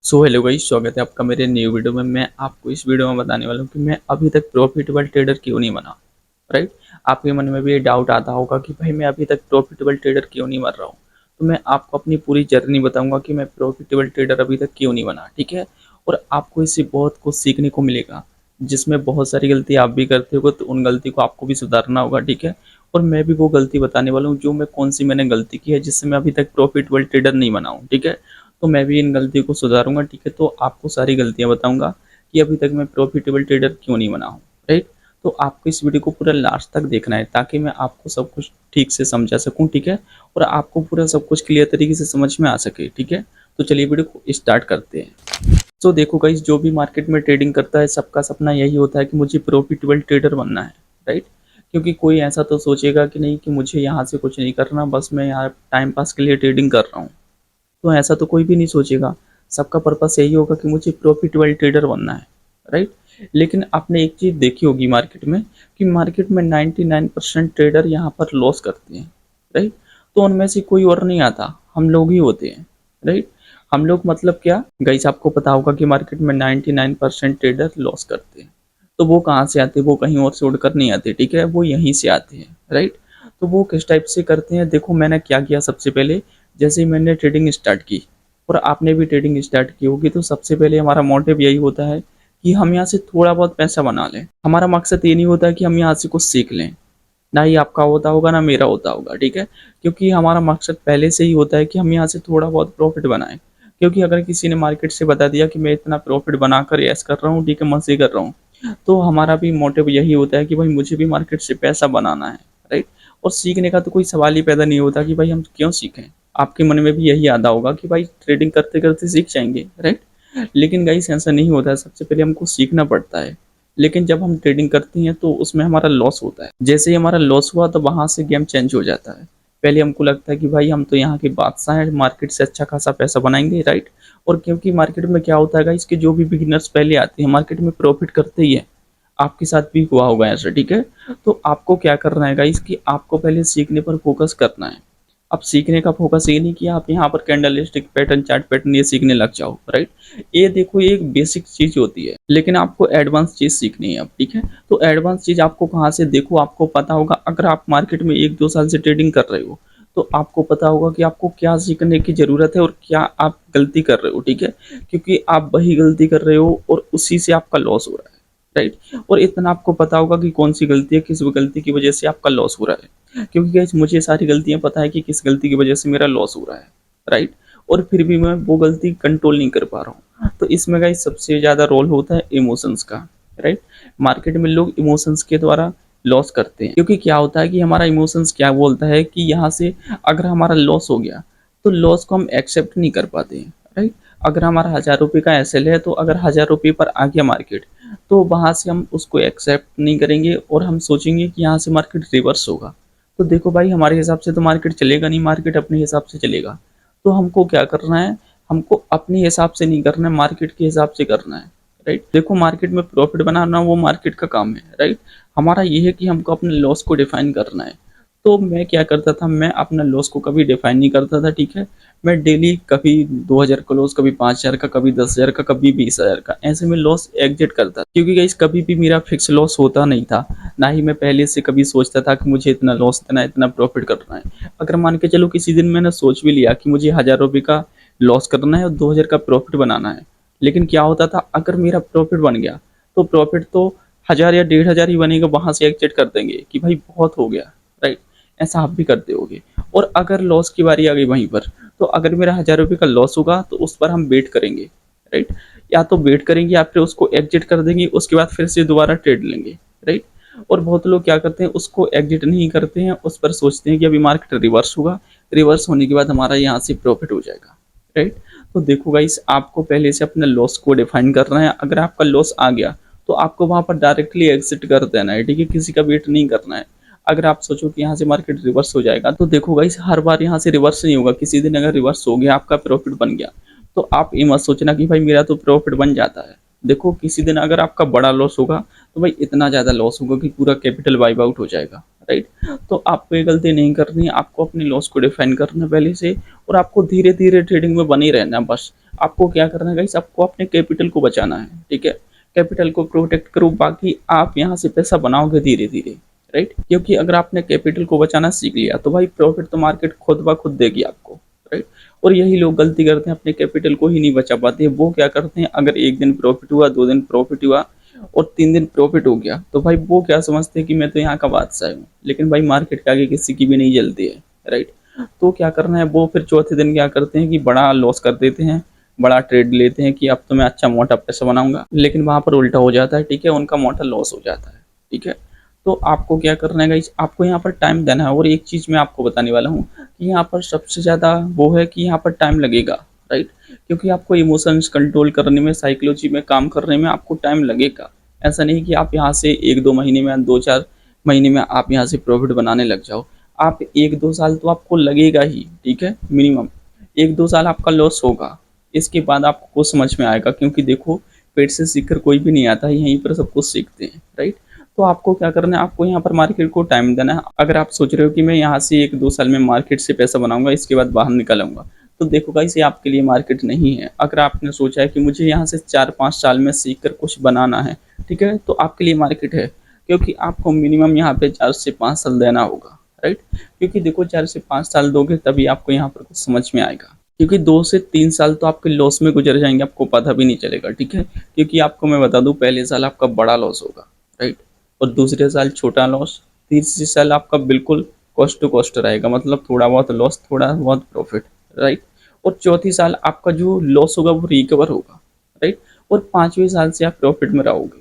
So hello guys, स्वागत है आपका मेरे न्यू वीडियो में। मैं आपको इस वीडियो में बताने वाला हूँ कि मैं अभी तक प्रॉफिटेबल ट्रेडर क्यों नहीं बना। राइट। आपके मन में भी ये डाउट आता होगा कि भाई मैं अभी तक प्रॉफिटेबल ट्रेडर क्यों नहीं बन रहा हूँ। तो मैं आपको अपनी पूरी जर्नी बताऊंगा कि मैं प्रॉफिटेबल ट्रेडर अभी तक क्यों नहीं बना। ठीक है। और आपको इससे बहुत कुछ सीखने को मिलेगा, जिसमें बहुत सारी गलती आप भी करते हो तो उन गलती को आपको भी सुधारना होगा। ठीक है। और मैं भी वो गलती बताने वाला हूँ जो मैं कौन सी मैंने गलती की है जिससे मैं अभी तक प्रॉफिटेबल ट्रेडर नहीं बना हूँ। ठीक है। तो मैं भी इन गलतियों को सुधारूंगा। ठीक है। तो आपको सारी गलतियां बताऊंगा कि अभी तक मैं प्रॉफिटेबल ट्रेडर क्यों नहीं बना हूँ। राइट। तो आपको इस वीडियो को पूरा लास्ट तक देखना है ताकि मैं आपको सब कुछ ठीक से समझा सकूं। ठीक है। और आपको पूरा सब कुछ क्लियर तरीके से समझ में आ सके। ठीक है। तो चलिए वीडियो को स्टार्ट करते हैं। तो देखो गाइस, जो भी मार्केट में ट्रेडिंग करता है सबका सपना यही होता है कि मुझे प्रॉफिटेबल ट्रेडर बनना है। राइट। क्योंकि कोई ऐसा तो सोचेगा कि नहीं कि मुझे यहाँ से कुछ नहीं करना, बस मैं यहाँ टाइम पास के लिए ट्रेडिंग कर रहा हूँ। तो ऐसा तो कोई भी नहीं सोचेगा। सबका पर्पस यही होगा कि मुझे प्रॉफिटेबल ट्रेडर बनना है। राइट। लेकिन आपने एक चीज़ देखी होगी मार्केट में कि मार्केट में 99% ट्रेडर यहाँ पर लॉस करते हैं। राइट। तो उनमें से कोई और नहीं आता, हम लोग ही होते हैं। राइट। हम लोग मतलब क्या गाइस, आपको पता होगा कि मार्केट में 99% ट्रेडर लॉस करते हैं। तो वो कहाँ से आते हैं? वो कहीं और से उड़कर नहीं आते। ठीक है। वो यहीं से आते हैं। राइट। तो वो किस टाइप से करते हैं? देखो मैंने क्या किया। सबसे पहले जैसे ही मैंने ट्रेडिंग स्टार्ट की और आपने भी ट्रेडिंग स्टार्ट की होगी, तो सबसे पहले हमारा मोटिव यही होता है कि हम यहाँ से थोड़ा बहुत पैसा बना लें। हमारा मकसद ये नहीं होता कि हम यहाँ से कुछ सीख लें। ना ही आपका होता होगा ना मेरा होता होगा। ठीक है। क्योंकि हमारा मकसद पहले से ही होता है कि हम यहाँ से थोड़ा बहुत प्रॉफिट बनाएं। क्योंकि अगर किसी ने मार्केट से बता दिया कि मैं इतना प्रॉफिट बनाकर ऐस कर रहा हूँ, ठीक है, मजे कर रहा हूँ, तो हमारा भी मोटिव यही होता है कि भाई मुझे भी मार्केट से पैसा बनाना है। राइट। और सीखने का तो कोई सवाल ही पैदा नहीं होता कि भाई हम क्यों सीखें। आपके मन में भी यही आता होगा कि भाई ट्रेडिंग करते करते सीख जाएंगे। राइट। लेकिन गाइस ऐसा नहीं होता है। सबसे पहले हमको सीखना पड़ता है। लेकिन जब हम ट्रेडिंग करते हैं तो उसमें हमारा लॉस होता है। जैसे ही हमारा लॉस हुआ तो वहां से गेम चेंज हो जाता है। पहले हमको लगता है कि भाई हम तो यहाँ के बादशाह हैं, मार्केट से अच्छा खासा पैसा बनाएंगे। राइट। और क्योंकि मार्केट में क्या होता है गाइस कि जो भी बिगिनर्स पहले आते हैं मार्केट में प्रॉफिट करते ही है। आपके साथ भी हुआ होगा ऐसा। ठीक है। तो आपको क्या करना है गाइस कि आपको पहले सीखने पर फोकस करना है। अब सीखने का फोकस ये नहीं कि आप यहाँ पर candle stick pattern, chart pattern ये सीखने लग जाओ। राइट। ये देखो ये एक बेसिक चीज होती है, लेकिन आपको एडवांस चीज सीखनी है अब। ठीक है। तो एडवांस चीज आपको कहाँ से? देखो आपको पता होगा, अगर आप मार्केट में 1-2 साल से ट्रेडिंग कर रहे हो तो आपको पता होगा कि आपको क्या सीखने की जरूरत है और क्या आप गलती कर रहे हो। ठीक है। क्योंकि आप वही गलती कर रहे हो और उसी से आपका लॉस हो रहा है। राइट। और इतना आपको पता होगा कि कौन सी गलती है, किस गलती की वजह से आपका लॉस हो रहा है। क्योंकि गाइस मुझे सारी गलतियां पता है कि किस गलती की वजह से मेरा लॉस हो रहा है। राइट। और फिर भी मैं वो गलती कंट्रोल नहीं कर पा रहा हूँ। तो इसमें गाइस सबसे ज्यादा रोल होता है इमोशंस का। राइट। मार्केट में लोग इमोशंस के द्वारा लॉस करते हैं, क्योंकि क्या होता है कि हमारा इमोशंस क्या बोलता है कि यहाँ से अगर हमारा लॉस हो गया तो लॉस को हम एक्सेप्ट नहीं कर पाते हैं। राइट। अगर हमारा 1000 रुपये का एसएल है तो अगर 1000 रुपये पर आ गया मार्केट, तो वहां से हम उसको एक्सेप्ट नहीं करेंगे और हम सोचेंगे कि यहाँ से मार्केट रिवर्स होगा। तो देखो भाई, हमारे हिसाब से तो मार्केट चलेगा नहीं, मार्केट अपने हिसाब से चलेगा। तो हमको क्या करना है? हमको अपने हिसाब से नहीं करना है, मार्केट के हिसाब से करना है। राइट। देखो मार्केट में प्रॉफिट बनाना वो मार्केट का काम है। राइट। हमारा ये है कि हमको अपने लॉस को डिफाइन करना है। तो मैं क्या करता था, मैं अपना लॉस को कभी डिफाइन नहीं करता था। ठीक है। मैं डेली कभी 2000 का लॉस, कभी 5000 का, कभी 10,000 का, कभी 20,000 का, ऐसे में लॉस एग्जिट करता, क्योंकि गाइस कभी भी मेरा फिक्स लॉस होता नहीं था। ना ही मैं पहले से कभी सोचता था कि मुझे इतना लॉस देना है, इतना प्रॉफिट करना है। अगर मान के चलो किसी दिन मैंने सोच भी लिया कि मुझे 1000 रुपये का लॉस करना है और 2000 का प्रॉफिट बनाना है, लेकिन क्या होता था, अगर मेरा प्रॉफिट बन गया तो प्रॉफिट तो 1000 या 1500 ही बनेगा, वहां से एग्जिट कर देंगे कि भाई बहुत हो गया। राइट। ऐसा आप भी करते होगे। और अगर लॉस की बारी आ गई वहीं पर, तो अगर मेरा 1000 रुपये का लॉस होगा तो उस पर हम वेट करेंगे। राइट। या तो वेट करेंगे या फिर उसको एग्जिट कर देंगे, उसके बाद फिर से दोबारा ट्रेड लेंगे। राइट। और बहुत लोग क्या करते हैं, उसको एग्जिट नहीं करते हैं, उस पर सोचते हैं कि अभी मार्केट रिवर्स होगा, रिवर्स होने के बाद हमारा यहाँ से प्रॉफिट हो जाएगा। राइट। तो देखो गाइस, आपको पहले से अपने लॉस को डिफाइन करना है। अगर आपका लॉस आ गया तो आपको वहां पर डायरेक्टली एग्जिट कर देना है। ठीक है। किसी का वेट नहीं करना है। अगर आप सोचो कि यहाँ से मार्केट रिवर्स हो जाएगा, तो देखो गाइस हर बार यहाँ से रिवर्स नहीं होगा। किसी दिन अगर रिवर्स हो गया, आपका प्रॉफिट बन गया, तो आप ये मत सोचना कि भाई मेरा तो प्रॉफिट बन जाता है। देखो किसी दिन अगर आपका बड़ा लॉस होगा तो भाई इतना ज्यादा लॉस होगा कि पूरा कैपिटल वाइप आउट हो जाएगा। राइट। तो आपको ये गलती नहीं करनी है। आपको अपने लॉस को डिफाइन करना है पहले से, और आपको धीरे धीरे ट्रेडिंग में बने रहना है बस। आपको क्या करना है गाइस, आपको अपने कैपिटल को बचाना है, ठीक है। कैपिटल को प्रोटेक्ट करो, बाकी आप यहाँ से पैसा बनाओगे धीरे धीरे, राइट। क्योंकि अगर आपने कैपिटल को बचाना सीख लिया तो भाई प्रॉफिट तो मार्केट खुद ब खुद देगी आपको, राइट। और यही लोग गलती करते हैं, अपने कैपिटल को ही नहीं बचा पाते। वो क्या करते हैं, अगर एक दिन प्रॉफिट हुआ, 2 दिन प्रॉफिट हुआ और 3 दिन प्रॉफिट हो गया, तो भाई वो क्या समझते हैं कि मैं तो यहाँ का बादशाह हूँ। लेकिन भाई मार्केट के आगे किसी की भी नहीं जलती है, राइट। तो क्या करना है, वो फिर चौथे दिन क्या करते हैं कि बड़ा लॉस कर देते हैं, बड़ा ट्रेड लेते हैं कि अब तो मैं अच्छा मोटा पैसा बनाऊंगा, लेकिन वहां पर उल्टा हो जाता है, ठीक है। उनका मोटा लॉस हो जाता है, ठीक है। तो आपको क्या करना है गाइस, आपको यहाँ पर टाइम देना है। और एक चीज मैं आपको बताने वाला हूँ कि यहाँ पर सबसे ज्यादा वो है कि यहाँ पर टाइम लगेगा, राइट। क्योंकि आपको इमोशंस कंट्रोल करने में, साइकोलॉजी में काम करने में आपको टाइम लगेगा। ऐसा नहीं कि आप यहाँ से 1-2 महीने में, 2-4 महीने में आप यहाँ से प्रॉफिट बनाने लग जाओ। आप 1-2 साल तो आपको लगेगा ही, ठीक है। मिनिमम 1-2 साल आपका लॉस होगा, इसके बाद आपको कुछ समझ में आएगा। क्योंकि देखो, पेट से सीखकर कोई भी नहीं आता, यहीं पर सब कुछ सीखते हैं, राइट। तो आपको क्या करना है, आपको यहाँ पर मार्केट को टाइम देना है। अगर आप सोच रहे हो कि मैं यहाँ से 1-2 साल में मार्केट से पैसा बनाऊंगा, इसके बाद बाहर निकल आऊंगा, तो देखो गाइस, ये आपके लिए मार्केट नहीं है। अगर आपने सोचा है कि मुझे यहाँ से 4-5 साल में सीख कर कुछ बनाना है, ठीक है, तो आपके लिए मार्केट है। क्योंकि आपको मिनिमम यहाँ पे 4 से 5 साल देना होगा, राइट। क्योंकि देखो, 4 से 5 साल दोगे तभी आपको यहाँ पर कुछ समझ में आएगा। क्योंकि 2 से 3 साल तो आपके लॉस में गुजर जाएंगे, आपको पता भी नहीं चलेगा, ठीक है। क्योंकि आपको मैं बता दूं, पहले साल आपका बड़ा लॉस होगा, राइट। और दूसरे साल छोटा लॉस, तीसरे साल आपका बिल्कुल कॉस्ट टू कॉस्ट रहेगा, मतलब थोड़ा बहुत लॉस, थोड़ा बहुत प्रॉफिट, राइट। और चौथी साल आपका जो लॉस होगा वो रिकवर होगा, राइट। और 5वें साल से आप प्रॉफिट में रहोगे।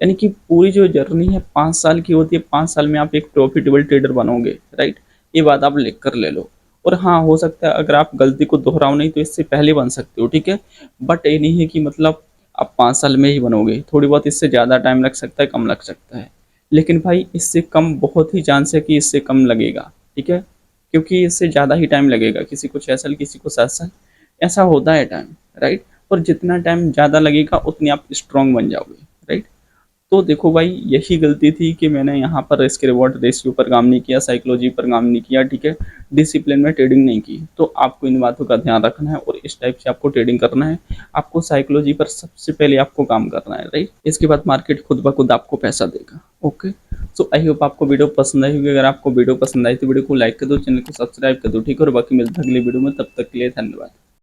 यानी कि पूरी जो जर्नी है 5 साल की होती है, 5 साल में आप एक प्रॉफिटेबल ट्रेडर बनोगे, राइट। ये बात आप लिख कर ले लो। और हाँ, हो सकता है अगर आप गलती को दोहराओ नहीं तो इससे पहले बन सकते हो, ठीक है। बट ये नहीं है कि मतलब आप 5 साल में ही बनोगे, थोड़ी बहुत इससे ज़्यादा टाइम लग सकता है, कम लग सकता है। लेकिन भाई इससे कम बहुत ही चांस है कि इससे कम लगेगा, ठीक है। क्योंकि इससे ज़्यादा ही टाइम लगेगा, किसी को 6 साल, किसी को 7 साल, ऐसा होता है टाइम, राइट। और जितना टाइम ज़्यादा लगेगा उतनी आप स्ट्रांग बन जाओगे, राइट। तो देखो भाई, यही गलती थी कि मैंने यहाँ पर रिस्क रिवॉर्ड रेशियो पर काम नहीं किया, साइकोलॉजी पर काम नहीं किया, ठीक है। डिसिप्लिन में ट्रेडिंग नहीं की। तो आपको इन बातों का ध्यान रखना है और इस टाइप से आपको ट्रेडिंग करना है। आपको साइकोलॉजी पर सबसे पहले आपको काम करना है, राइट। इसके बाद मार्केट खुद ब खुद आपको पैसा देगा। ओके, सो आई होप आपको वीडियो पसंद आई होगी। अगर आपको वीडियो पसंद आई तो वीडियो को लाइक कर दो, चैनल को सब्सक्राइब कर दो, ठीक है। और बाकी मिलते हैं अगली वीडियो में, तब तक के लिए धन्यवाद।